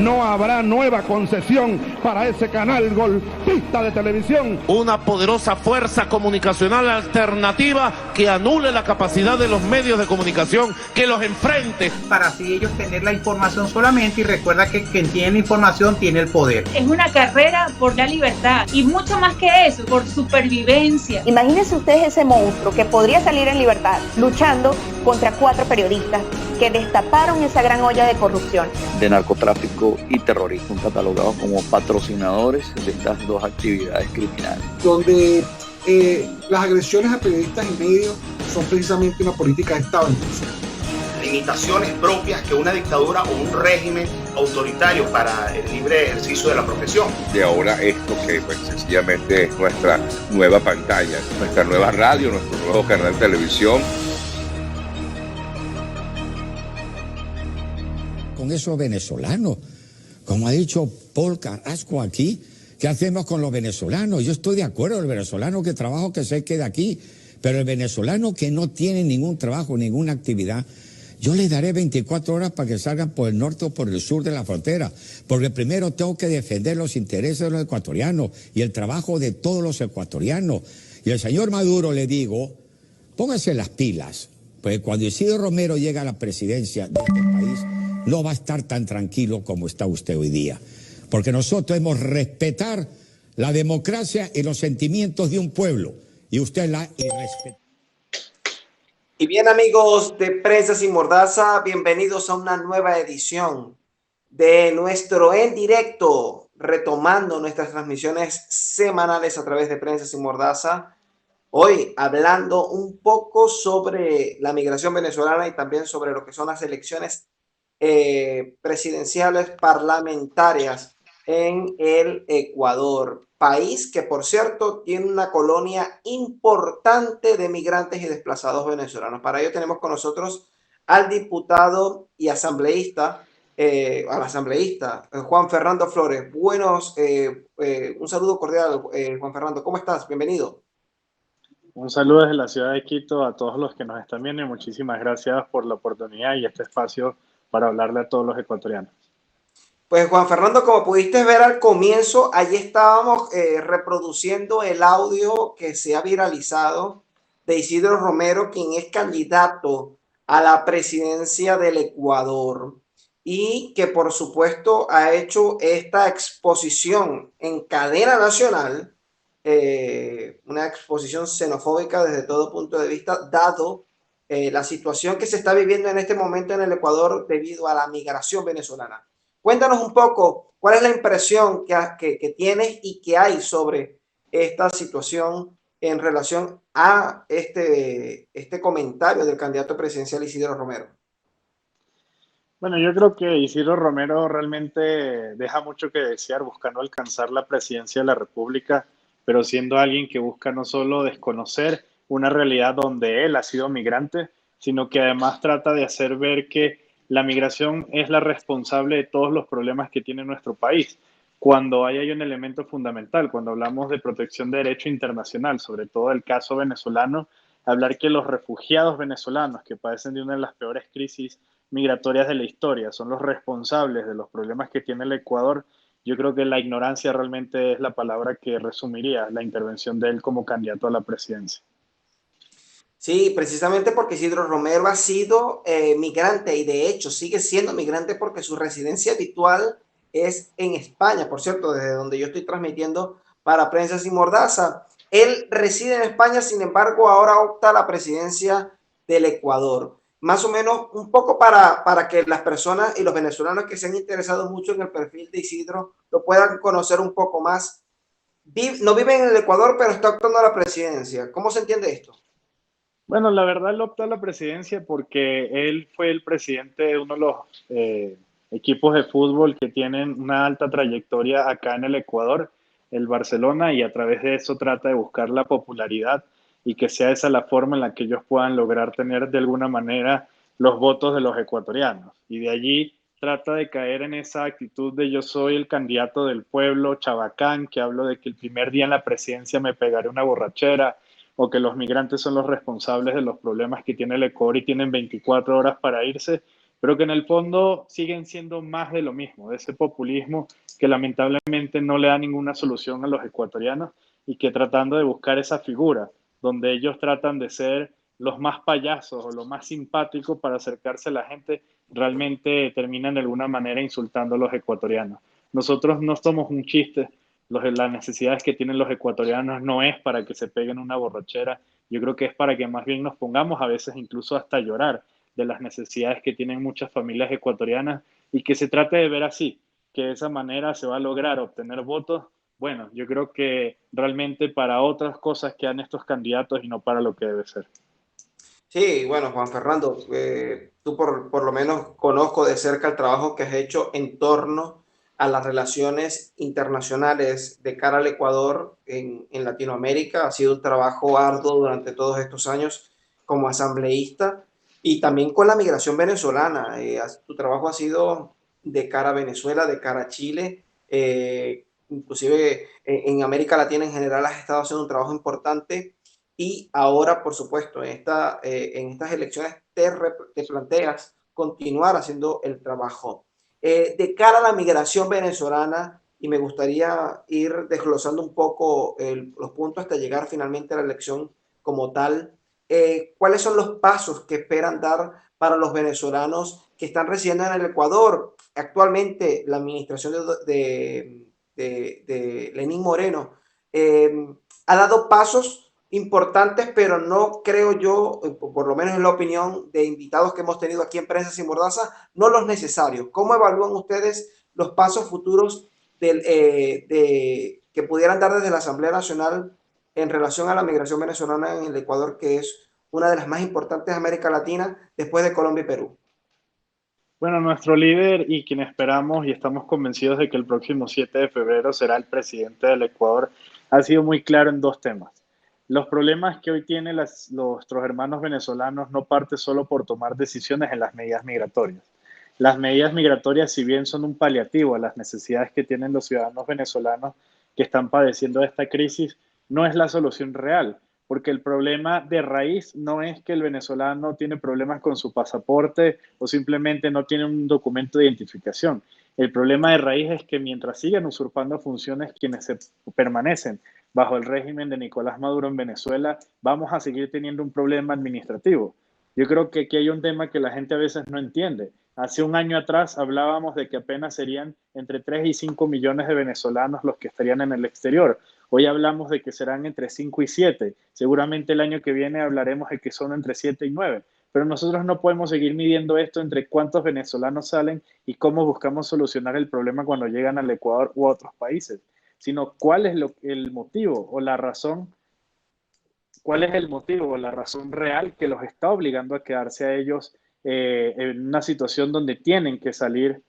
no habrá nueva concesión para ese canal golpista de televisión. Una poderosa fuerza comunicacional alternativa que anule la capacidad de los medios de comunicación, que los enfrente. Para así ellos tener la información solamente, y recuerda que quien tiene la información tiene el poder. Es una carrera por la libertad y mucho más que eso, por supervivencia. Imagínense ustedes ese monstruo que podría salir en libertad luchando contra 4 periodistas que destaparon esa gran olla de corrupción. De narcotráfico y terrorismo, catalogados como patrocinadores de estas dos actividades criminales. Donde las agresiones a periodistas y medios son precisamente una política de Estado en curso. Limitaciones propias que una dictadura o un régimen autoritario para el libre ejercicio de la profesión. De ahora esto que pues sencillamente es nuestra nueva pantalla, nuestra nueva radio, nuestro nuevo canal de televisión. Con esos venezolanos, como ha dicho Paul Carrasco aquí, ¿qué hacemos con los venezolanos? Yo estoy de acuerdo, el venezolano que trabaja que se quede aquí, pero el venezolano que no tiene ningún trabajo, ninguna actividad, yo les daré 24 horas para que salgan por el norte o por el sur de la frontera, porque primero tengo que defender los intereses de los ecuatorianos y el trabajo de todos los ecuatorianos. Y al señor Maduro le digo, póngase las pilas, pues cuando Isidro Romero llega a la presidencia de este país, no va a estar tan tranquilo como está usted hoy día, porque nosotros hemos de respetar la democracia y los sentimientos de un pueblo, y usted la irrespeta. Y bien, amigos de Prensa Sin Mordaza, bienvenidos a una nueva edición de nuestro En Directo, retomando nuestras transmisiones semanales a través de Prensa Sin Mordaza. Hoy hablando un poco sobre la migración venezolana y también sobre lo que son las elecciones presidenciales parlamentarias en el Ecuador, país que por cierto tiene una colonia importante de migrantes y desplazados venezolanos. Para ello tenemos con nosotros al diputado y asambleísta, Juan Fernando Flores. Un saludo cordial, Juan Fernando, ¿cómo estás? Bienvenido. Un saludo desde la ciudad de Quito a todos los que nos están viendo y muchísimas gracias por la oportunidad y este espacio para hablarle a todos los ecuatorianos. Pues Juan Fernando, como pudiste ver al comienzo, allí estábamos reproduciendo el audio que se ha viralizado de Isidro Romero, quien es candidato a la presidencia del Ecuador y que por supuesto ha hecho esta exposición en cadena nacional, una exposición xenofóbica desde todo punto de vista, dado la situación que se está viviendo en este momento en el Ecuador debido a la migración venezolana. Cuéntanos un poco cuál es la impresión que tienes y que hay sobre esta situación en relación a este comentario del candidato presidencial Isidro Romero. Bueno, yo creo que Isidro Romero realmente deja mucho que desear buscando alcanzar la presidencia de la República, pero siendo alguien que busca no solo desconocer una realidad donde él ha sido migrante, sino que además trata de hacer ver que la migración es la responsable de todos los problemas que tiene nuestro país. Cuando hay un elemento fundamental, cuando hablamos de protección de derecho internacional, sobre todo el caso venezolano, hablar que los refugiados venezolanos que padecen de una de las peores crisis migratorias de la historia son los responsables de los problemas que tiene el Ecuador, yo creo que la ignorancia realmente es la palabra que resumiría la intervención de él como candidato a la presidencia. Sí, precisamente porque Isidro Romero ha sido migrante y de hecho sigue siendo migrante porque su residencia habitual es en España, por cierto, desde donde yo estoy transmitiendo para Prensa Sin Mordaza. Él reside en España, sin embargo, ahora opta a la presidencia del Ecuador. Más o menos un poco para que las personas y los venezolanos que se han interesado mucho en el perfil de Isidro lo puedan conocer un poco más. No vive en el Ecuador, pero está optando a la presidencia. ¿Cómo se entiende esto? Bueno, la verdad él optó a la presidencia porque él fue el presidente de uno de los equipos de fútbol que tienen una alta trayectoria acá en el Ecuador, el Barcelona, y a través de eso trata de buscar la popularidad y que sea esa la forma en la que ellos puedan lograr tener de alguna manera los votos de los ecuatorianos. Y de allí trata de caer en esa actitud de yo soy el candidato del pueblo, chabacán, que hablo de que el primer día en la presidencia me pegaré una borrachera, o que los migrantes son los responsables de los problemas que tiene el Ecuador y tienen 24 horas para irse. pero que en el fondo siguen siendo más de lo mismo, de ese populismo que lamentablemente no le da ninguna solución a los ecuatorianos y que tratando de buscar esa figura donde ellos tratan de ser los más payasos o los más simpáticos para acercarse a la gente, realmente terminan de alguna manera insultando a los ecuatorianos. Nosotros no somos un chiste, las necesidades que tienen los ecuatorianos no es para que se peguen una borrachera, yo creo que es para que más bien nos pongamos a veces incluso hasta llorar de las necesidades que tienen muchas familias ecuatorianas y que se trate de ver así, que de esa manera se va a lograr obtener votos. Bueno, yo creo que realmente para otras cosas quedan estos candidatos y no para lo que debe ser. Sí, bueno, Juan Fernando, tú por lo menos conozco de cerca el trabajo que has hecho en torno a las relaciones internacionales de cara al Ecuador en Latinoamérica. Ha sido un trabajo arduo durante todos estos años como asambleísta y también con la migración venezolana. Tu trabajo ha sido de cara a Venezuela, de cara a Chile, inclusive en América Latina en general has estado haciendo un trabajo importante. Y ahora, por supuesto, en estas elecciones te planteas continuar haciendo el trabajo. De cara a la migración venezolana, y me gustaría ir desglosando un poco los puntos hasta llegar finalmente a la elección como tal, ¿cuáles son los pasos que esperan dar para los venezolanos que están residiendo en el Ecuador? Actualmente, la administración de Lenín Moreno ha dado pasos importantes, pero no creo yo, por lo menos en la opinión de invitados que hemos tenido aquí en Prensa Sin Mordaza, no los necesarios. ¿Cómo evalúan ustedes los pasos futuros que pudieran dar desde la Asamblea Nacional en relación a la migración venezolana en el Ecuador, que es una de las más importantes de América Latina después de Colombia y Perú? Bueno, nuestro líder y quien esperamos y estamos convencidos de que el próximo 7 de febrero será el presidente del Ecuador, ha sido muy claro en dos temas. Los problemas que hoy tienen nuestros hermanos venezolanos no parte solo por tomar decisiones en las medidas migratorias. Las medidas migratorias, si bien son un paliativo a las necesidades que tienen los ciudadanos venezolanos que están padeciendo esta crisis, no es la solución real, porque el problema de raíz no es que el venezolano tiene problemas con su pasaporte o simplemente no tiene un documento de identificación. El problema de raíz es que mientras sigan usurpando funciones quienes se permanecen bajo el régimen de Nicolás Maduro en Venezuela, vamos a seguir teniendo un problema administrativo. Yo creo que aquí hay un tema que la gente a veces no entiende. Hace un año atrás hablábamos de que apenas serían entre 3 y 5 millones de venezolanos los que estarían en el exterior. Hoy hablamos de que serán entre 5 y 7. Seguramente el año que viene hablaremos de que son entre 7 y 9. Pero nosotros no podemos seguir midiendo esto entre cuántos venezolanos salen y cómo buscamos solucionar el problema cuando llegan al Ecuador u a otros países, sino cuál es el motivo o la razón, cuál es el motivo o la razón real que los está obligando a quedarse a ellos en una situación donde tienen que salir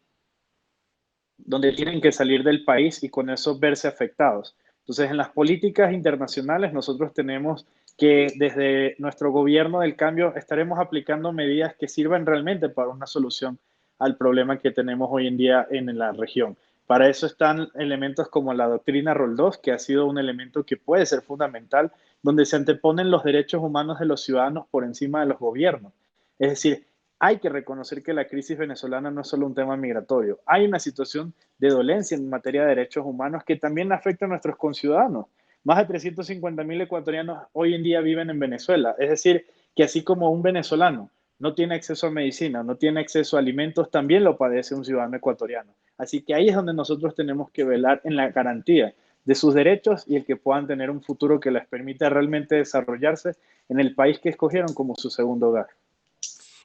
del país y con eso verse afectados. Entonces, en las políticas internacionales nosotros tenemos que desde nuestro gobierno del cambio estaremos aplicando medidas que sirvan realmente para una solución al problema que tenemos hoy en día en la región. Para eso están elementos como la doctrina Roldós, que ha sido un elemento que puede ser fundamental, donde se anteponen los derechos humanos de los ciudadanos por encima de los gobiernos. Es decir, hay que reconocer que la crisis venezolana no es solo un tema migratorio. Hay una situación de dolencia en materia de derechos humanos que también afecta a nuestros conciudadanos. Más de 350,000 ecuatorianos hoy en día viven en Venezuela. Es decir, que así como un venezolano no tiene acceso a medicina, no tiene acceso a alimentos, también lo padece un ciudadano ecuatoriano. Así que ahí es donde nosotros tenemos que velar en la garantía de sus derechos y el que puedan tener un futuro que les permita realmente desarrollarse en el país que escogieron como su segundo hogar.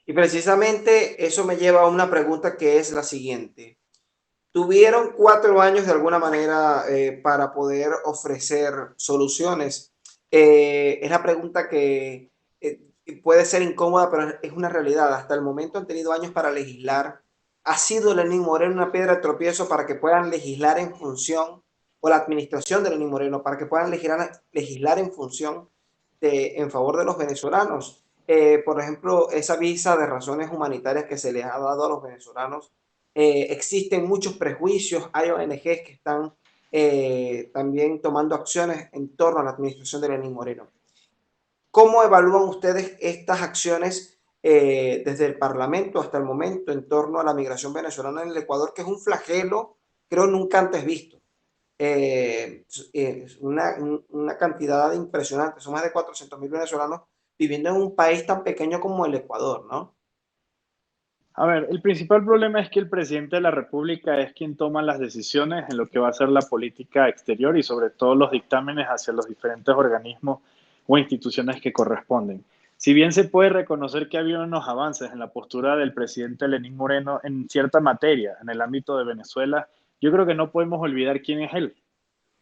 Y precisamente eso me lleva a una pregunta que es la siguiente. Tuvieron 4 años de alguna manera para poder ofrecer soluciones. Es la pregunta que puede ser incómoda, pero es una realidad. Hasta el momento han tenido años para legislar. ¿Ha sido Lenín Moreno una piedra de tropiezo para que puedan legislar en función, o la administración de Lenín Moreno, para que puedan legislar en función en favor de los venezolanos? Por ejemplo, esa visa de razones humanitarias que se les ha dado a los venezolanos, existen muchos prejuicios, hay ONGs que están también tomando acciones en torno a la administración de Lenín Moreno. ¿Cómo evalúan ustedes estas acciones desde el Parlamento hasta el momento en torno a la migración venezolana en el Ecuador, que es un flagelo, creo, nunca antes visto. Una cantidad impresionante, son más de 400.000 venezolanos viviendo en un país tan pequeño como el Ecuador, ¿no? A ver, el principal problema es que el presidente de la República es quien toma las decisiones en lo que va a ser la política exterior y sobre todo los dictámenes hacia los diferentes organismos o instituciones que corresponden. Si bien se puede reconocer que ha habido unos avances en la postura del presidente Lenín Moreno en cierta materia en el ámbito de Venezuela, yo creo que no podemos olvidar quién es él.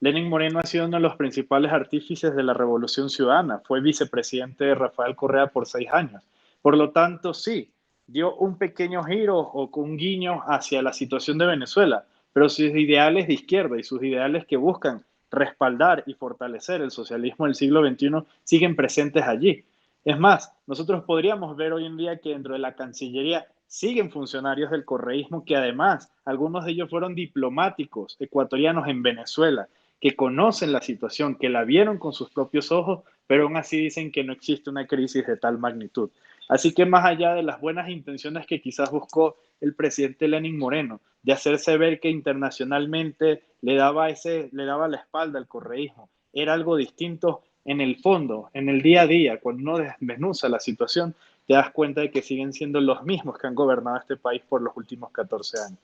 Lenín Moreno ha sido uno de los principales artífices de la Revolución Ciudadana, fue vicepresidente de Rafael Correa por 6 años. Por lo tanto, sí, dio un pequeño giro o un guiño hacia la situación de Venezuela, pero sus ideales de izquierda y sus ideales que buscan respaldar y fortalecer el socialismo del siglo XXI siguen presentes allí. Es más, nosotros podríamos ver hoy en día que dentro de la Cancillería siguen funcionarios del correísmo que además algunos de ellos fueron diplomáticos ecuatorianos en Venezuela, que conocen la situación, que la vieron con sus propios ojos, pero aún así dicen que no existe una crisis de tal magnitud. Así que más allá de las buenas intenciones que quizás buscó el presidente Lenín Moreno, de hacerse ver que internacionalmente le daba la espalda al correísmo, era algo distinto en el fondo, en el día a día, cuando uno desmenuza la situación, te das cuenta de que siguen siendo los mismos que han gobernado este país por los últimos 14 años.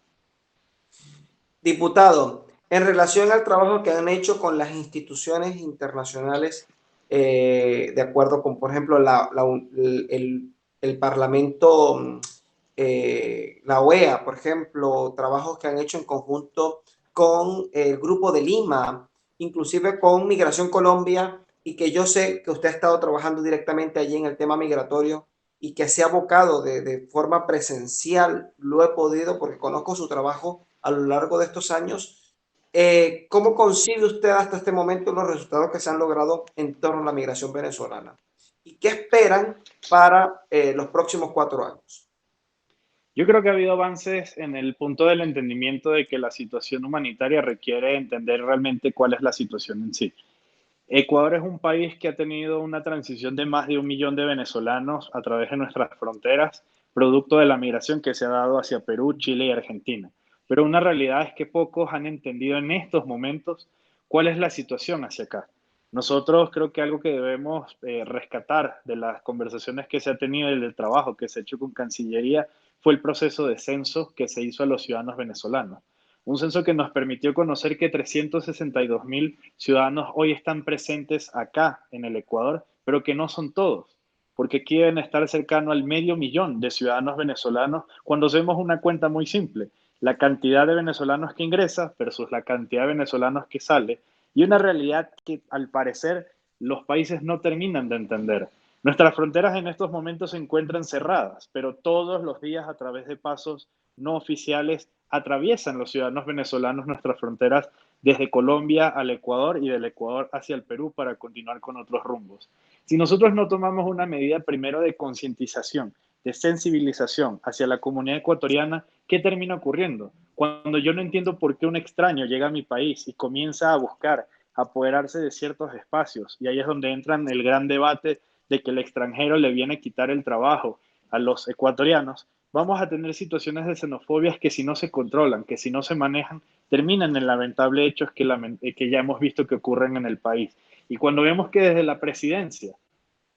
Diputado, en relación al trabajo que han hecho con las instituciones internacionales, de acuerdo con, por ejemplo, el Parlamento, la OEA, por ejemplo, trabajos que han hecho en conjunto con el Grupo de Lima, inclusive con Migración Colombia, y que yo sé que usted ha estado trabajando directamente allí en el tema migratorio y que se ha abocado de forma presencial, lo he podido porque conozco su trabajo a lo largo de estos años. ¿Cómo concibe usted hasta este momento los resultados que se han logrado en torno a la migración venezolana? ¿Y qué esperan para los próximos 4 años? Yo creo que ha habido avances en el punto del entendimiento de que la situación humanitaria requiere entender realmente cuál es la situación en sí. Ecuador es un país que ha tenido una transición de más de 1 millón de venezolanos a través de nuestras fronteras, producto de la migración que se ha dado hacia Perú, Chile y Argentina. Pero una realidad es que pocos han entendido en estos momentos cuál es la situación hacia acá. Nosotros creo que algo que debemos rescatar de las conversaciones que se ha tenido y del trabajo que se ha hecho con Cancillería fue el proceso de censo que se hizo a los ciudadanos venezolanos. Un censo que nos permitió conocer que 362.000 ciudadanos hoy están presentes acá en el Ecuador, pero que no son todos, porque aquí deben estar cercano al 500.000 de ciudadanos venezolanos cuando hacemos una cuenta muy simple, la cantidad de venezolanos que ingresa versus la cantidad de venezolanos que sale, y una realidad que al parecer los países no terminan de entender. Nuestras fronteras en estos momentos se encuentran cerradas, pero todos los días a través de pasos no oficiales atraviesan los ciudadanos venezolanos nuestras fronteras desde Colombia al Ecuador y del Ecuador hacia el Perú para continuar con otros rumbos. Si nosotros no tomamos una medida primero de concientización, de sensibilización hacia la comunidad ecuatoriana, ¿qué termina ocurriendo? Cuando yo no entiendo por qué un extraño llega a mi país y comienza a buscar apoderarse de ciertos espacios, y ahí es donde entra el gran debate de que el extranjero le viene a quitar el trabajo a los ecuatorianos, vamos a tener situaciones de xenofobia que si no se controlan, que si no se manejan, terminan en lamentables hechos que ya hemos visto que ocurren en el país. Y cuando vemos que desde la presidencia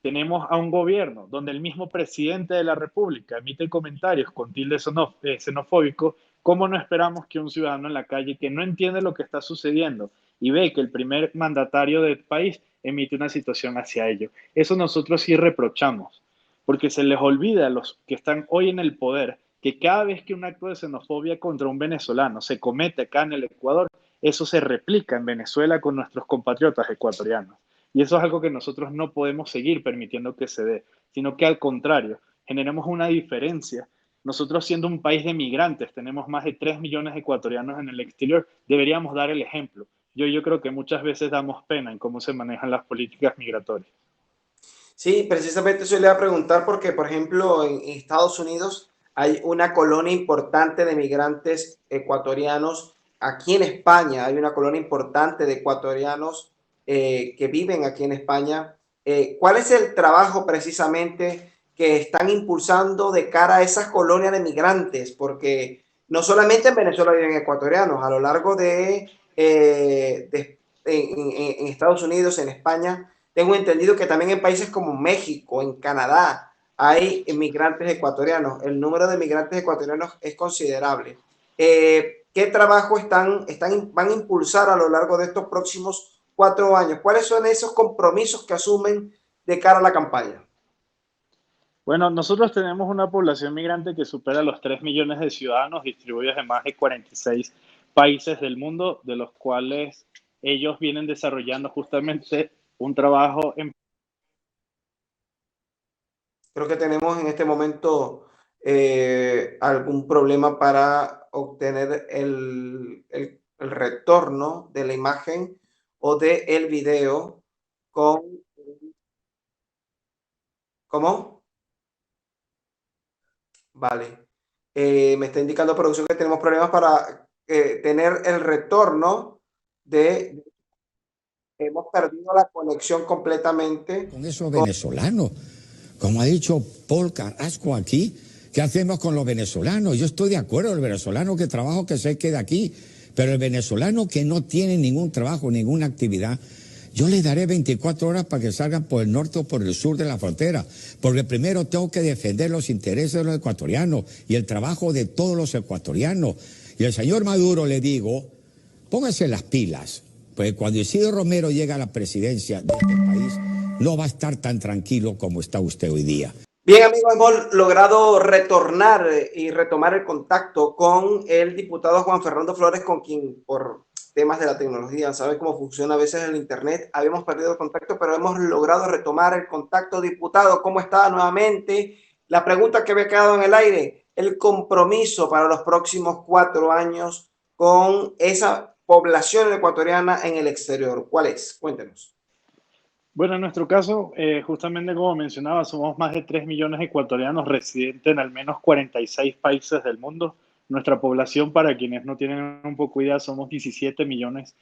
tenemos a un gobierno donde el mismo presidente de la República emite comentarios con tilde xenofóbico, ¿cómo no esperamos que un ciudadano en la calle que no entiende lo que está sucediendo y ve que el primer mandatario del país emite una situación hacia ello? Eso nosotros sí reprochamos, porque se les olvida a los que están hoy en el poder que cada vez que un acto de xenofobia contra un venezolano se comete acá en el Ecuador, eso se replica en Venezuela con nuestros compatriotas ecuatorianos. Y eso es algo que nosotros no podemos seguir permitiendo que se dé, sino que al contrario, generemos una diferencia. Nosotros siendo un país de migrantes, tenemos más de 3 millones de ecuatorianos en el exterior, deberíamos dar el ejemplo. Yo creo que muchas veces damos pena en cómo se manejan las políticas migratorias. Sí, precisamente eso le iba a preguntar porque, por ejemplo, en Estados Unidos hay una colonia importante de migrantes ecuatorianos. Aquí en España hay una colonia importante de ecuatorianos que viven aquí en España. ¿Cuál es el trabajo precisamente que están impulsando de cara a esas colonias de migrantes? Porque no solamente en Venezuela viven ecuatorianos, a lo largo en Estados Unidos, en España, tengo entendido que también en países como México, en Canadá, hay migrantes ecuatorianos. El número de migrantes ecuatorianos es considerable. ¿Qué trabajo van a impulsar a lo largo de estos próximos 4 años? ¿Cuáles son esos compromisos que asumen de cara a la campaña? Bueno, nosotros tenemos una población migrante que supera los 3 millones de ciudadanos distribuidos en más de 46 países del mundo, de los cuales ellos vienen desarrollando justamente un trabajo en... Creo que tenemos en este momento algún problema para obtener el retorno de la imagen o del video con... ¿Cómo? Vale. Me está indicando producción que tenemos problemas para tener el retorno de... Hemos perdido la conexión completamente. Con esos venezolanos. Como ha dicho Paul Carrasco aquí, ¿qué hacemos con los venezolanos? Yo estoy de acuerdo, el venezolano que trabaja que se quede aquí, pero el venezolano que no tiene ningún trabajo, ninguna actividad, yo le daré 24 horas para que salgan por el norte o por el sur de la frontera, porque primero tengo que defender los intereses de los ecuatorianos y el trabajo de todos los ecuatorianos. Y al señor Maduro le digo, póngase las pilas, pues cuando Isidro Romero llega a la presidencia de este país, no va a estar tan tranquilo como está usted hoy día. Bien, amigos, hemos logrado retornar y retomar el contacto con el diputado Juan Fernando Flores, con quien por temas de la tecnología, sabe cómo funciona a veces el internet, habíamos perdido el contacto, pero hemos logrado retomar el contacto. Diputado, ¿cómo está nuevamente? La pregunta que había quedado en el aire, el compromiso para los próximos 4 años con esa población ecuatoriana en el exterior, ¿cuál es? Cuéntenos. Bueno, en nuestro caso, justamente como mencionaba, somos más de 3 millones de ecuatorianos residentes en al menos 46 países del mundo. Nuestra población, para quienes no tienen un poco idea, somos 17 millones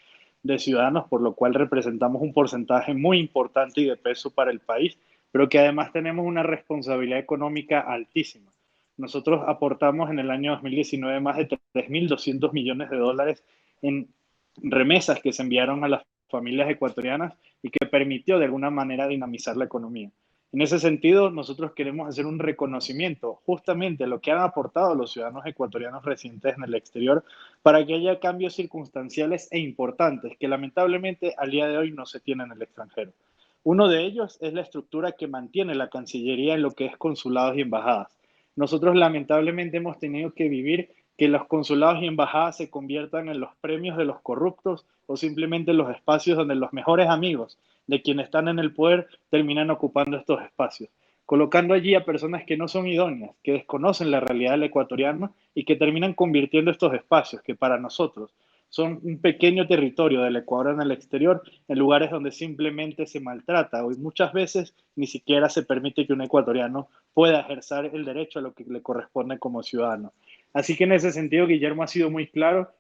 de ciudadanos, por lo cual representamos un porcentaje muy importante y de peso para el país, pero que además tenemos una responsabilidad económica altísima. Nosotros aportamos en el año 2019 más de 3.200 millones de dólares en remesas que se enviaron a las familias ecuatorianas y que permitió de alguna manera dinamizar la economía. En ese sentido, nosotros queremos hacer un reconocimiento justamente a lo que han aportado los ciudadanos ecuatorianos residentes en el exterior para que haya cambios circunstanciales e importantes que lamentablemente al día de hoy no se tienen en el extranjero. Uno de ellos es la estructura que mantiene la Cancillería en lo que es consulados y embajadas. Nosotros lamentablemente hemos tenido que vivir que los consulados y embajadas se conviertan en los premios de los corruptos o simplemente los espacios donde los mejores amigos de quienes están en el poder terminan ocupando estos espacios, colocando allí a personas que no son idóneas, que desconocen la realidad del ecuatoriano y que terminan convirtiendo estos espacios, que para nosotros son un pequeño territorio del Ecuador en el exterior, en lugares donde simplemente se maltrata o muchas veces ni siquiera se permite que un ecuatoriano pueda ejercer el derecho a lo que le corresponde como ciudadano. Así que en ese sentido, Guillermo ha sido muy claro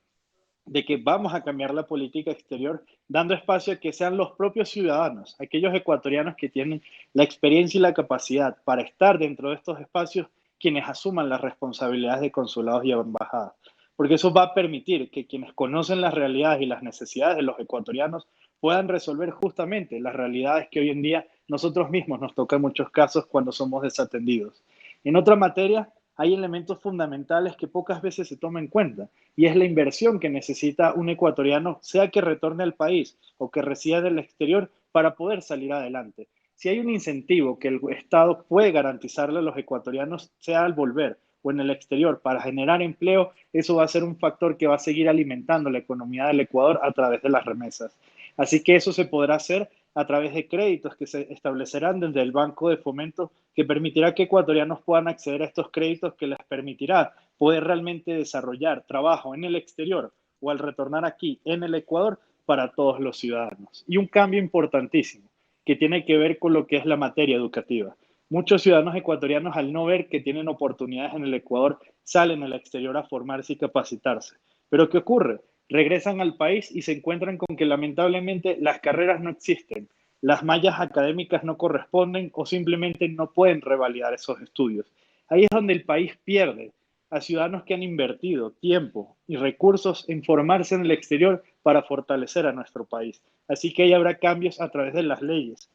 de que vamos a cambiar la política exterior, dando espacio a que sean los propios ciudadanos, aquellos ecuatorianos que tienen la experiencia y la capacidad para estar dentro de estos espacios, quienes asuman las responsabilidades de consulados y embajadas. Porque eso va a permitir que quienes conocen las realidades y las necesidades de los ecuatorianos puedan resolver justamente las realidades que hoy en día nosotros mismos nos toca en muchos casos cuando somos desatendidos. En otra materia, hay elementos fundamentales que pocas veces se toman en cuenta, y es la inversión que necesita un ecuatoriano, sea que retorne al país o que resida en el exterior, para poder salir adelante. Si hay un incentivo que el Estado puede garantizarle a los ecuatorianos, sea al volver o en el exterior, para generar empleo, eso va a ser un factor que va a seguir alimentando la economía del Ecuador a través de las remesas. Así que eso se podrá hacer a través de créditos que se establecerán desde el Banco de Fomento, que permitirá que ecuatorianos puedan acceder a estos créditos, que les permitirá poder realmente desarrollar trabajo en el exterior o al retornar aquí en el Ecuador para todos los ciudadanos. Y un cambio importantísimo que tiene que ver con lo que es la materia educativa. Muchos ciudadanos ecuatorianos, al no ver que tienen oportunidades en el Ecuador, salen al exterior a formarse y capacitarse. ¿Pero qué ocurre? Regresan al país y se encuentran con que lamentablemente las carreras no existen. las mallas académicas no corresponden o simplemente no pueden revalidar esos estudios. Ahí es donde el país pierde a ciudadanos que han invertido tiempo y recursos en formarse en el exterior para fortalecer a nuestro país. Así que ahí habrá cambios a través de las leyes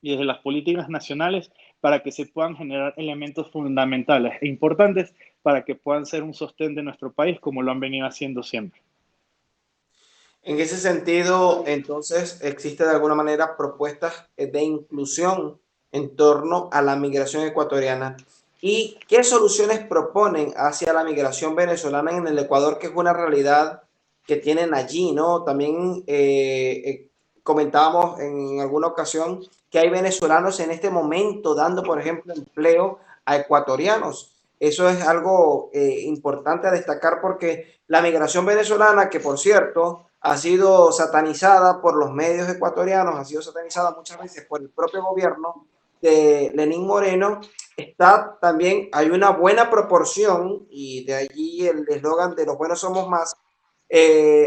y desde las políticas nacionales para que se puedan generar elementos fundamentales e importantes para que puedan ser un sostén de nuestro país como lo han venido haciendo siempre. En ese sentido, entonces, existe de alguna manera propuestas de inclusión en torno a la migración ecuatoriana. ¿Y qué soluciones proponen hacia la migración venezolana en el Ecuador, que es una realidad que tienen allí, ¿no? También comentábamos en alguna ocasión que hay venezolanos en este momento dando, por ejemplo, empleo a ecuatorianos. Eso es algo importante a destacar porque la migración venezolana, que por cierto ha sido satanizada por los medios ecuatorianos, ha sido satanizada muchas veces por el propio gobierno de Lenín Moreno, está también, hay una buena proporción, y de allí el eslogan de los buenos somos más,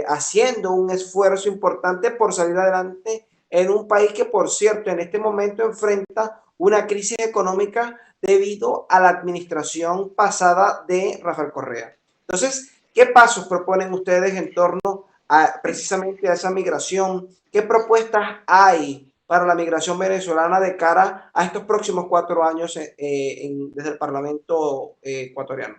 haciendo un esfuerzo importante por salir adelante en un país que, por cierto, en este momento enfrenta una crisis económica debido a la administración pasada de Rafael Correa. Entonces, ¿qué pasos proponen ustedes en torno a precisamente a esa migración? ¿Qué propuestas hay para la migración venezolana de cara a estos próximos 4 años desde el Parlamento ecuatoriano?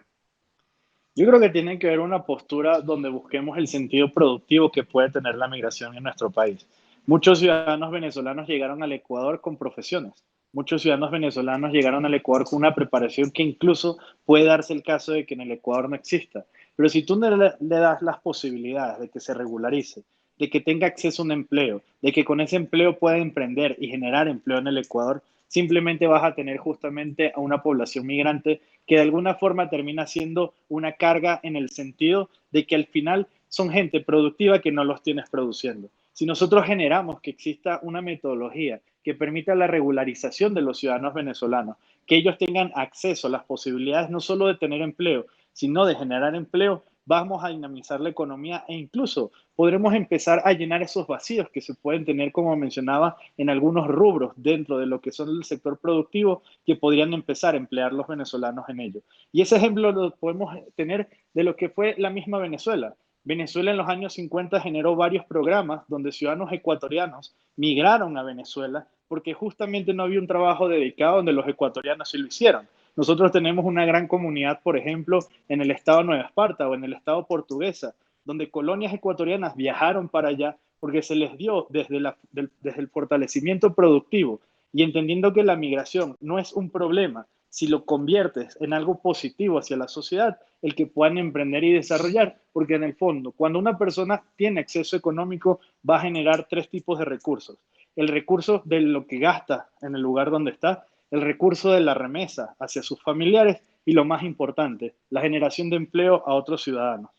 Yo creo que tiene que haber una postura donde busquemos el sentido productivo que puede tener la migración en nuestro país. Muchos ciudadanos venezolanos llegaron al Ecuador con profesiones. Muchos ciudadanos venezolanos llegaron al Ecuador con una preparación que incluso puede darse el caso de que en el Ecuador no exista. Pero si tú le das las posibilidades de que se regularice, de que tenga acceso a un empleo, de que con ese empleo pueda emprender y generar empleo en el Ecuador, simplemente vas a tener justamente a una población migrante que de alguna forma termina siendo una carga en el sentido de que al final son gente productiva que no los tienes produciendo. Si nosotros generamos que exista una metodología que permita la regularización de los ciudadanos venezolanos, que ellos tengan acceso a las posibilidades no solo de tener empleo, sino de generar empleo, vamos a dinamizar la economía e incluso podremos empezar a llenar esos vacíos que se pueden tener, como mencionaba, en algunos rubros dentro de lo que son el sector productivo que podrían empezar a emplear los venezolanos en ello. Y ese ejemplo lo podemos tener de lo que fue la misma Venezuela. Venezuela en los años 50 generó varios programas donde ciudadanos ecuatorianos migraron a Venezuela porque justamente no había un trabajo dedicado donde los ecuatorianos sí lo hicieron. Nosotros tenemos una gran comunidad, por ejemplo, en el estado Nueva Esparta o en el estado Portuguesa, donde colonias ecuatorianas viajaron para allá porque se les dio desde el fortalecimiento productivo y entendiendo que la migración no es un problema, si lo conviertes en algo positivo hacia la sociedad, el que puedan emprender y desarrollar, porque en el fondo, cuando una persona tiene acceso económico, va a generar 3 tipos de recursos. El recurso de lo que gasta en el lugar donde está, el recurso de la remesa hacia sus familiares y lo más importante, la generación de empleo a otros ciudadanos.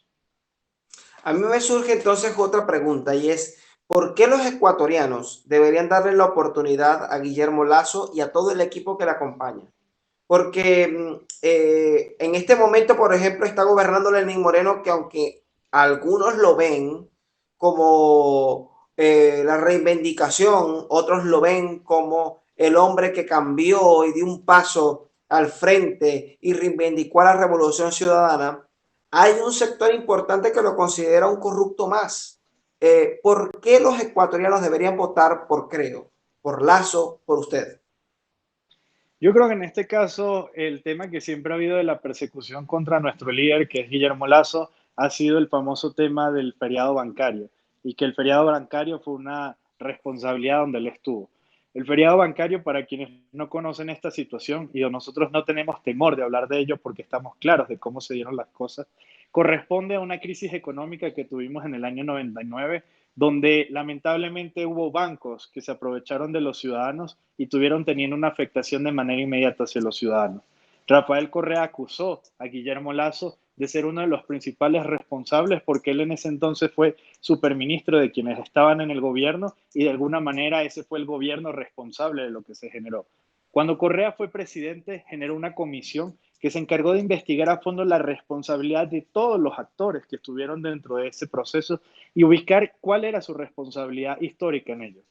A mí me surge entonces otra pregunta y es, ¿por qué los ecuatorianos deberían darle la oportunidad a Guillermo Lasso y a todo el equipo que le acompaña? Porque en este momento, por ejemplo, está gobernando Lenín Moreno, que aunque algunos lo ven como la reivindicación, otros lo ven como el hombre que cambió y dio un paso al frente y reivindicó a la Revolución Ciudadana, hay un sector importante que lo considera un corrupto más. ¿Por qué los ecuatorianos deberían votar por Creo, por Lasso, por usted? Yo creo que en este caso el tema que siempre ha habido de la persecución contra nuestro líder, que es Guillermo Lasso, ha sido el famoso tema del feriado bancario y que el feriado bancario fue una responsabilidad donde él estuvo. El feriado bancario, para quienes no conocen esta situación, y nosotros no tenemos temor de hablar de ello porque estamos claros de cómo se dieron las cosas, corresponde a una crisis económica que tuvimos en el año 99, donde lamentablemente hubo bancos que se aprovecharon de los ciudadanos y teniendo una afectación de manera inmediata hacia los ciudadanos. Rafael Correa acusó a Guillermo Lasso de ser uno de los principales responsables porque él en ese entonces fue superministro de quienes estaban en el gobierno y de alguna manera ese fue el gobierno responsable de lo que se generó. Cuando Correa fue presidente, generó una comisión que se encargó de investigar a fondo la responsabilidad de todos los actores que estuvieron dentro de ese proceso y ubicar cuál era su responsabilidad histórica en ello.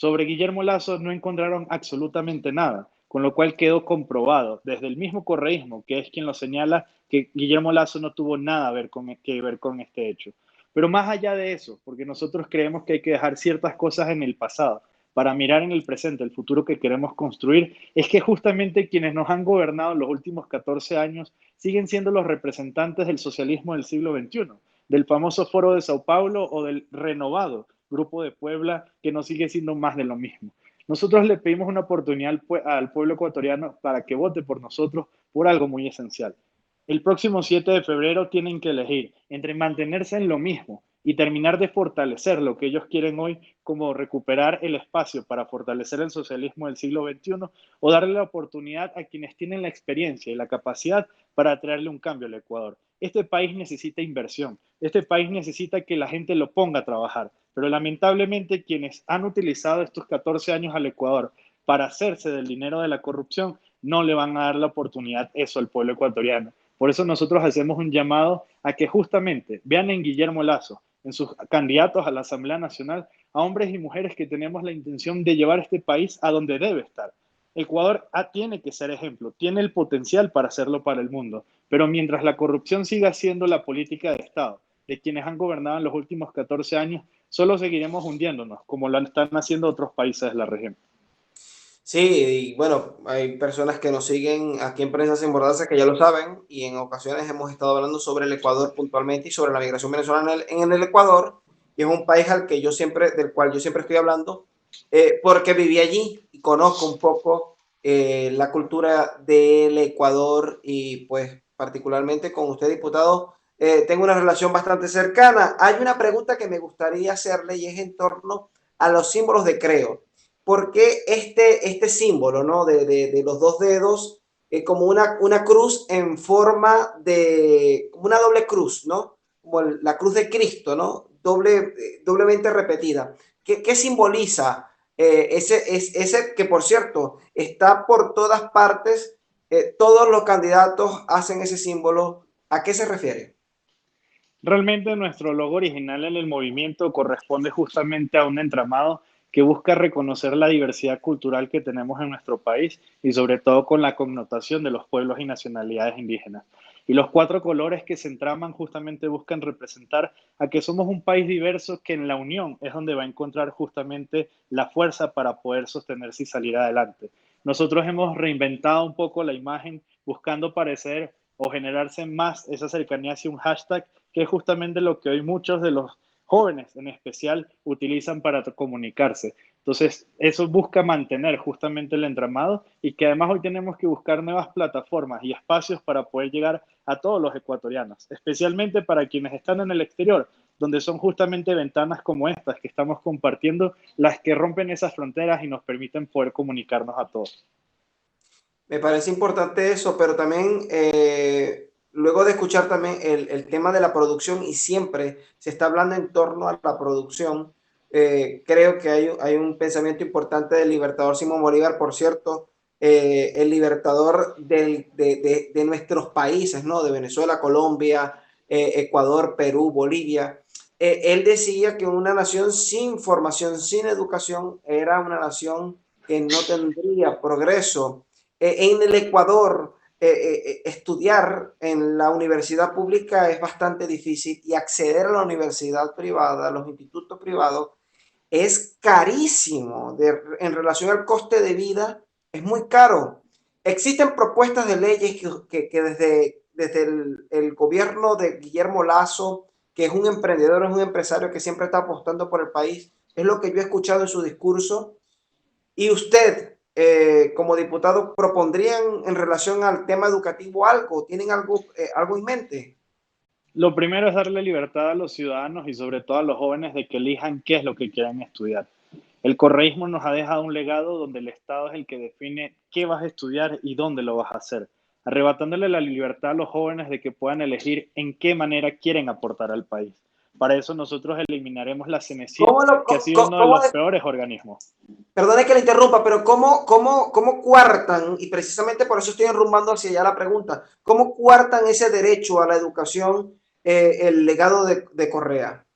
Sobre Guillermo Lasso no encontraron absolutamente nada, con lo cual quedó comprobado desde el mismo correísmo, que es quien lo señala, que Guillermo Lasso no tuvo nada que ver con este hecho. Pero más allá de eso, porque nosotros creemos que hay que dejar ciertas cosas en el pasado para mirar en el presente, el futuro que queremos construir, es que justamente quienes nos han gobernado en los últimos 14 años siguen siendo los representantes del socialismo del siglo XXI, del famoso Foro de Sao Paulo o del renovado Grupo de Puebla, que no sigue siendo más de lo mismo. Nosotros le pedimos una oportunidad al pueblo ecuatoriano para que vote por nosotros por algo muy esencial. El próximo 7 de febrero tienen que elegir entre mantenerse en lo mismo y terminar de fortalecer lo que ellos quieren hoy, como recuperar el espacio para fortalecer el socialismo del siglo XXI, o darle la oportunidad a quienes tienen la experiencia y la capacidad para traerle un cambio al Ecuador. Este país necesita inversión, este país necesita que la gente lo ponga a trabajar, pero lamentablemente quienes han utilizado estos 14 años al Ecuador para hacerse del dinero de la corrupción no le van a dar la oportunidad eso al pueblo ecuatoriano. Por eso nosotros hacemos un llamado a que justamente vean en Guillermo Lasso, en sus candidatos a la Asamblea Nacional, a hombres y mujeres que tenemos la intención de llevar este país a donde debe estar. Ecuador tiene que ser ejemplo, tiene el potencial para hacerlo para el mundo, pero mientras la corrupción siga siendo la política de Estado de quienes han gobernado en los últimos 14 años, solo seguiremos hundiéndonos, como lo están haciendo otros países de la región. Sí, y bueno, hay personas que nos siguen aquí en Prensa Sin Bordarse que ya lo saben, y en ocasiones hemos estado hablando sobre el Ecuador puntualmente y sobre la migración venezolana en el Ecuador, y es un país del cual yo siempre estoy hablando, porque viví allí y conozco un poco la cultura del Ecuador, y pues particularmente con usted, diputado, tengo una relación bastante cercana. Hay una pregunta que me gustaría hacerle y es en torno a los símbolos de Creo. ¿Por qué este símbolo, ¿no? de los dos dedos, como una cruz en forma como una doble cruz, ¿no? Como la cruz de Cristo, ¿no? Doblemente repetida. ¿Qué simboliza ese que, por cierto, está por todas partes? Todos los candidatos hacen ese símbolo. ¿A qué se refiere? Realmente nuestro logo original en el movimiento corresponde justamente a un entramado que busca reconocer la diversidad cultural que tenemos en nuestro país y sobre todo con la connotación de los pueblos y nacionalidades indígenas. Y los 4 colores que se entraman justamente buscan representar a que somos un país diverso que en la unión es donde va a encontrar justamente la fuerza para poder sostenerse y salir adelante. Nosotros hemos reinventado un poco la imagen buscando parecer o generarse más esa cercanía hacia un hashtag que es justamente lo que hoy muchos de los jóvenes en especial utilizan para comunicarse. Entonces, eso busca mantener justamente el entramado y que además hoy tenemos que buscar nuevas plataformas y espacios para poder llegar a todos los ecuatorianos, especialmente para quienes están en el exterior, donde son justamente ventanas como estas que estamos compartiendo las que rompen esas fronteras y nos permiten poder comunicarnos a todos. Me parece importante eso, pero también luego de escuchar también el tema de la producción, y siempre se está hablando en torno a la producción, creo que hay un pensamiento importante del libertador Simón Bolívar, por cierto, el libertador de nuestros países, ¿no? De Venezuela, Colombia, Ecuador, Perú, Bolivia. Él decía que una nación sin formación, sin educación, era una nación que no tendría progreso. En el Ecuador, estudiar en la universidad pública es bastante difícil, y acceder a la universidad privada, a los institutos privados, es carísimo. En relación al coste de vida, es muy caro. Existen propuestas de leyes que desde el gobierno de Guillermo Lasso, que es un emprendedor, es un empresario que siempre está apostando por el país, es lo que yo he escuchado en su discurso. Y usted, como diputado, ¿propondrían en relación al tema educativo algo? ¿Tienen algo en mente? Lo primero es darle libertad a los ciudadanos y sobre todo a los jóvenes de que elijan qué es lo que quieren estudiar. El correísmo nos ha dejado un legado donde el Estado es el que define qué vas a estudiar y dónde lo vas a hacer, arrebatándole la libertad a los jóvenes de que puedan elegir en qué manera quieren aportar al país. Para eso nosotros eliminaremos la CNESID, que ha sido uno de los peores organismos. Perdone que le interrumpa, pero ¿cómo coartan? Y precisamente por eso estoy enrumbando hacia allá la pregunta. ¿Cómo coartan ese derecho a la educación, el legado de Correa?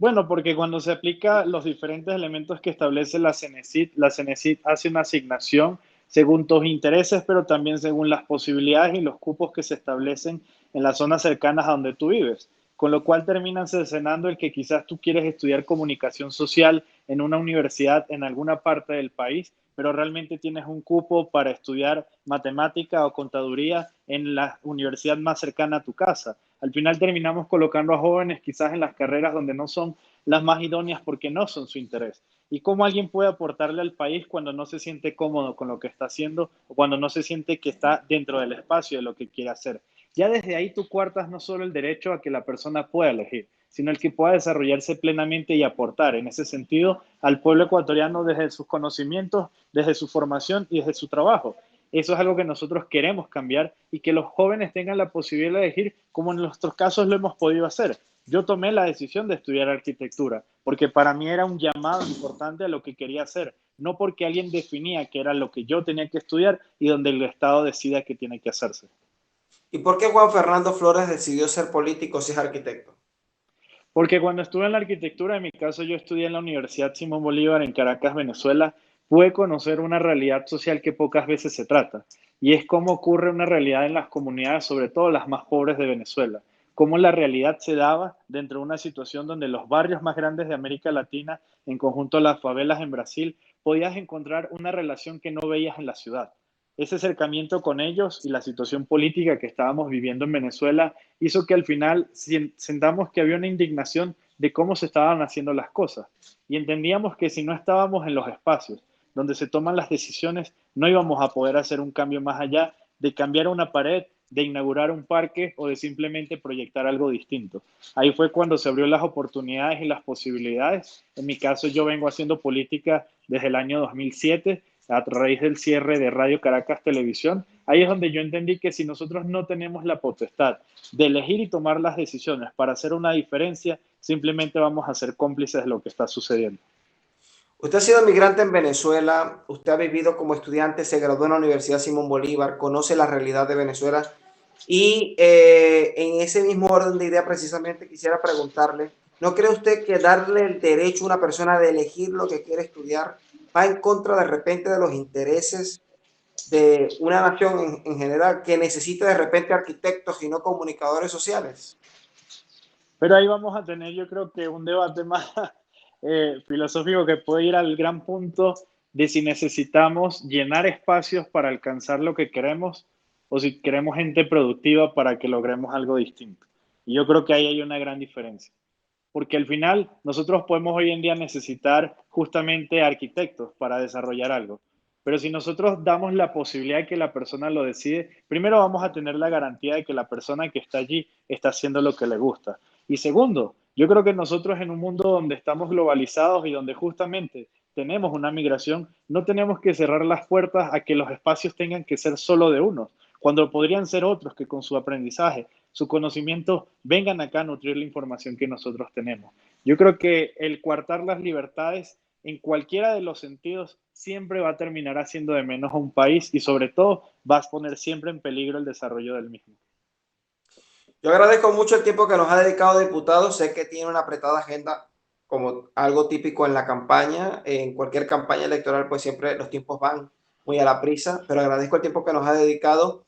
Bueno, porque cuando se aplica los diferentes elementos que establece la CENESID hace una asignación según tus intereses, pero también según las posibilidades y los cupos que se establecen en las zonas cercanas a donde tú vives, con lo cual terminan cercenando el que quizás tú quieres estudiar comunicación social en una universidad en alguna parte del país, pero realmente tienes un cupo para estudiar matemática o contaduría en la universidad más cercana a tu casa. Al final terminamos colocando a jóvenes quizás en las carreras donde no son las más idóneas porque no son su interés. ¿Y cómo alguien puede aportarle al país cuando no se siente cómodo con lo que está haciendo o cuando no se siente que está dentro del espacio de lo que quiere hacer? Ya desde ahí tú coartas no solo el derecho a que la persona pueda elegir, sino el que pueda desarrollarse plenamente y aportar en ese sentido al pueblo ecuatoriano desde sus conocimientos, desde su formación y desde su trabajo. Eso es algo que nosotros queremos cambiar y que los jóvenes tengan la posibilidad de elegir como en nuestros casos lo hemos podido hacer. Yo tomé la decisión de estudiar arquitectura porque para mí era un llamado importante a lo que quería hacer, no porque alguien definía que era lo que yo tenía que estudiar y donde el Estado decida que tiene que hacerse. ¿Y por qué Juan Fernando Flores decidió ser político si es arquitecto? Porque cuando estuve en la arquitectura, en mi caso yo estudié en la Universidad Simón Bolívar en Caracas, Venezuela, pude conocer una realidad social que pocas veces se trata, y es cómo ocurre una realidad en las comunidades, sobre todo las más pobres de Venezuela, cómo la realidad se daba dentro de una situación donde los barrios más grandes de América Latina, en conjunto las favelas en Brasil, podías encontrar una relación que no veías en la ciudad. Ese acercamiento con ellos y la situación política que estábamos viviendo en Venezuela hizo que al final sentamos que había una indignación de cómo se estaban haciendo las cosas y entendíamos que si no estábamos en los espacios donde se toman las decisiones, no íbamos a poder hacer un cambio más allá de cambiar una pared, de inaugurar un parque o de simplemente proyectar algo distinto. Ahí fue cuando se abrió las oportunidades y las posibilidades. En mi caso, yo vengo haciendo política desde el año 2007, a raíz del cierre de Radio Caracas Televisión. Ahí es donde yo entendí que si nosotros no tenemos la potestad de elegir y tomar las decisiones para hacer una diferencia, simplemente vamos a ser cómplices de lo que está sucediendo. Usted ha sido migrante en Venezuela, usted ha vivido como estudiante, se graduó en la Universidad Simón Bolívar, conoce la realidad de Venezuela y en ese mismo orden de idea precisamente quisiera preguntarle, ¿no cree usted que darle el derecho a una persona de elegir lo que quiere estudiar va en contra de repente de los intereses de una nación en general que necesita de repente arquitectos y no comunicadores sociales? Pero ahí vamos a tener, yo creo que un debate más filosófico que puede ir al gran punto de si necesitamos llenar espacios para alcanzar lo que queremos o si queremos gente productiva para que logremos algo distinto. Y yo creo que ahí hay una gran diferencia. Porque al final nosotros podemos hoy en día necesitar justamente arquitectos para desarrollar algo. Pero si nosotros damos la posibilidad de que la persona lo decide, primero vamos a tener la garantía de que la persona que está allí está haciendo lo que le gusta. Y segundo, yo creo que nosotros en un mundo donde estamos globalizados y donde justamente tenemos una migración, no tenemos que cerrar las puertas a que los espacios tengan que ser solo de unos, cuando podrían ser otros que con su aprendizaje, su conocimiento, vengan acá a nutrir la información que nosotros tenemos. Yo creo que el coartar las libertades en cualquiera de los sentidos siempre va a terminar haciendo de menos a un país y sobre todo va a poner siempre en peligro el desarrollo del mismo. Yo agradezco mucho el tiempo que nos ha dedicado, diputado. Sé que tiene una apretada agenda como algo típico en la campaña. En cualquier campaña electoral pues siempre los tiempos van muy a la prisa, pero agradezco el tiempo que nos ha dedicado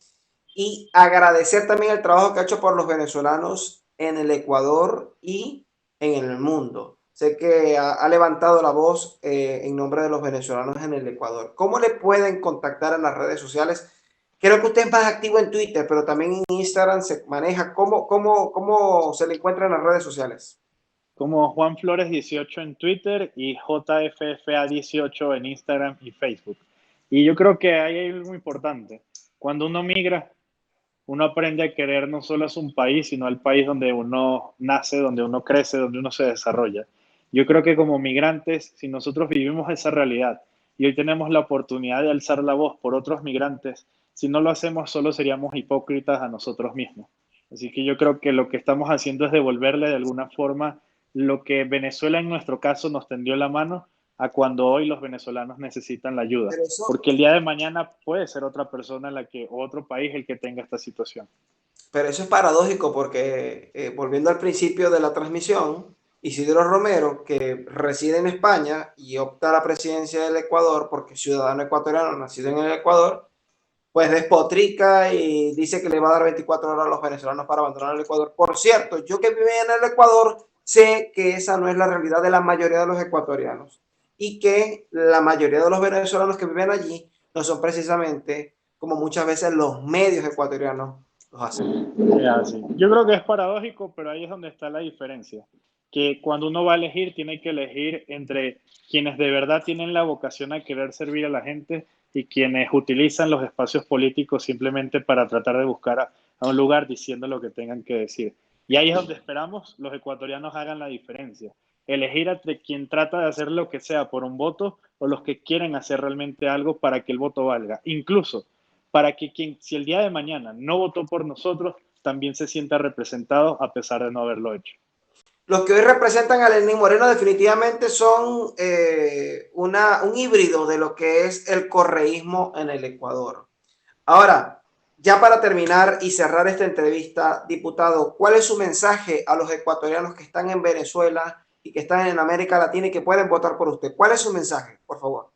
y agradecer también el trabajo que ha hecho por los venezolanos en el Ecuador y en el mundo. Sé que ha levantado la voz en nombre de los venezolanos en el Ecuador. ¿Cómo le pueden contactar en las redes sociales? Creo que usted es más activo en Twitter, pero también en Instagram se maneja. ¿Cómo se le encuentra en las redes sociales? Como Juan Flores 18 en Twitter y JFFA 18 en Instagram y Facebook. Y yo creo que ahí hay algo importante. Cuando uno migra, uno aprende a querer no solo a su país, sino al país donde uno nace, donde uno crece, donde uno se desarrolla. Yo creo que como migrantes, si nosotros vivimos esa realidad y hoy tenemos la oportunidad de alzar la voz por otros migrantes, si no lo hacemos solo seríamos hipócritas a nosotros mismos. Así que yo creo que lo que estamos haciendo es devolverle de alguna forma lo que Venezuela en nuestro caso nos tendió la mano a cuando hoy los venezolanos necesitan la ayuda. Porque el día de mañana puede ser otra persona o otro país el que tenga esta situación. Pero eso es paradójico porque volviendo al principio de la transmisión, Isidro Romero, que reside en España y opta a la presidencia del Ecuador porque es ciudadano ecuatoriano nacido en el Ecuador, pues despotrica y dice que le va a dar 24 horas a los venezolanos para abandonar el Ecuador. Por cierto, yo que vivo en el Ecuador sé que esa no es la realidad de la mayoría de los ecuatorianos y que la mayoría de los venezolanos que viven allí no son precisamente como muchas veces los medios ecuatorianos los hacen. Yo creo que es paradójico, pero ahí es donde está la diferencia. Que cuando uno va a elegir, tiene que elegir entre quienes de verdad tienen la vocación a querer servir a la gente y quienes utilizan los espacios políticos simplemente para tratar de buscar a un lugar diciendo lo que tengan que decir. Y ahí es donde esperamos los ecuatorianos hagan la diferencia. Elegir entre quien trata de hacer lo que sea por un voto o los que quieren hacer realmente algo para que el voto valga. Incluso para que si el día de mañana no votó por nosotros, también se sienta representado a pesar de no haberlo hecho. Los que hoy representan a Lenín Moreno definitivamente son un híbrido de lo que es el correísmo en el Ecuador. Ahora, ya para terminar y cerrar esta entrevista, diputado, ¿cuál es su mensaje a los ecuatorianos que están en Venezuela y que están en América Latina y que pueden votar por usted? ¿Cuál es su mensaje, por favor?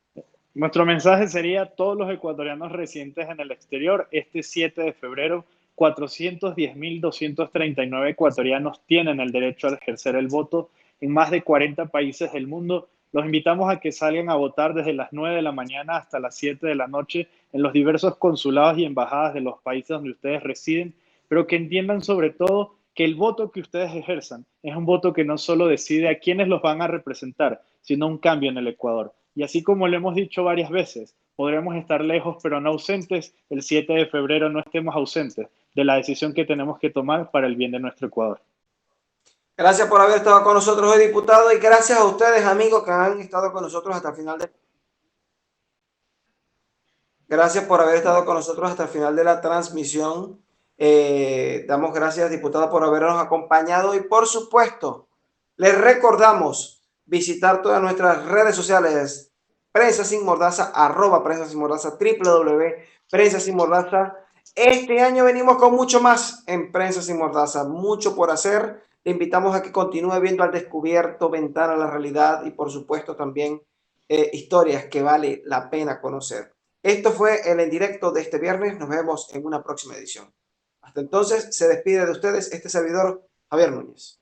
Nuestro mensaje sería a todos los ecuatorianos residentes en el exterior, este 7 de febrero, 410.239 ecuatorianos tienen el derecho a ejercer el voto en más de 40 países del mundo. Los invitamos a que salgan a votar desde las 9 de la mañana hasta las 7 de la noche en los diversos consulados y embajadas de los países donde ustedes residen, pero que entiendan sobre todo que el voto que ustedes ejerzan es un voto que no solo decide a quiénes los van a representar, sino un cambio en el Ecuador. Y así como lo hemos dicho varias veces, podremos estar lejos pero no ausentes. El 7 de febrero no estemos ausentes de la decisión que tenemos que tomar para el bien de nuestro Ecuador. Gracias por haber estado con nosotros hoy, diputado, y gracias a ustedes, amigos, que han estado con nosotros hasta el final de... Gracias por haber estado con nosotros hasta el final de la transmisión. Damos gracias, diputado, por habernos acompañado y, por supuesto, les recordamos visitar todas nuestras redes sociales, Prensa Sin Mordaza, @Prensa Sin Mordaza, www.Prensa Sin Mordaza. Este año venimos con mucho más en Prensa Sin Mordaza, mucho por hacer. Le invitamos a que continúe viendo Al Descubierto, Ventana a la Realidad y, por supuesto, también historias que vale la pena conocer. Esto fue el En Directo de este viernes. Nos vemos en una próxima edición. Hasta entonces, se despide de ustedes este servidor, Javier Núñez.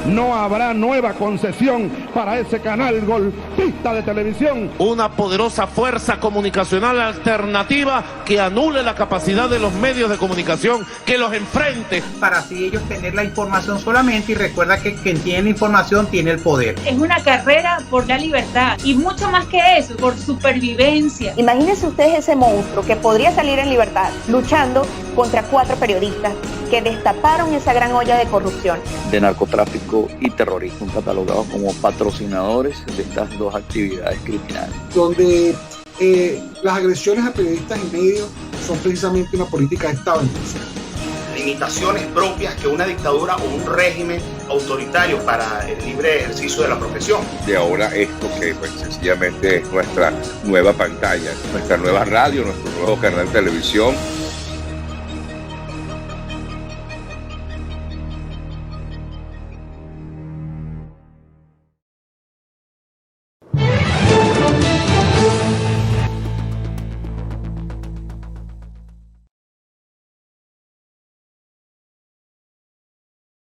No habrá nueva concesión para ese canal golpista de televisión. Una poderosa fuerza comunicacional alternativa que anule la capacidad de los medios de comunicación, que los enfrente. Para así ellos tener la información solamente, y recuerda que quien tiene la información tiene el poder. Es una carrera por la libertad y mucho más que eso, por supervivencia. Imagínense ustedes ese monstruo que podría salir en libertad luchando contra 4 periodistas que destaparon esa gran olla de corrupción, de narcotráfico y terrorismo, catalogados como patrocinadores de estas dos actividades criminales. Donde las agresiones a periodistas y medios son precisamente una política de Estado en Venezuela. Limitaciones propias que una dictadura o un régimen autoritario para el libre ejercicio de la profesión. De ahora esto que pues sencillamente es nuestra nueva pantalla, nuestra nueva radio, nuestro nuevo canal de televisión.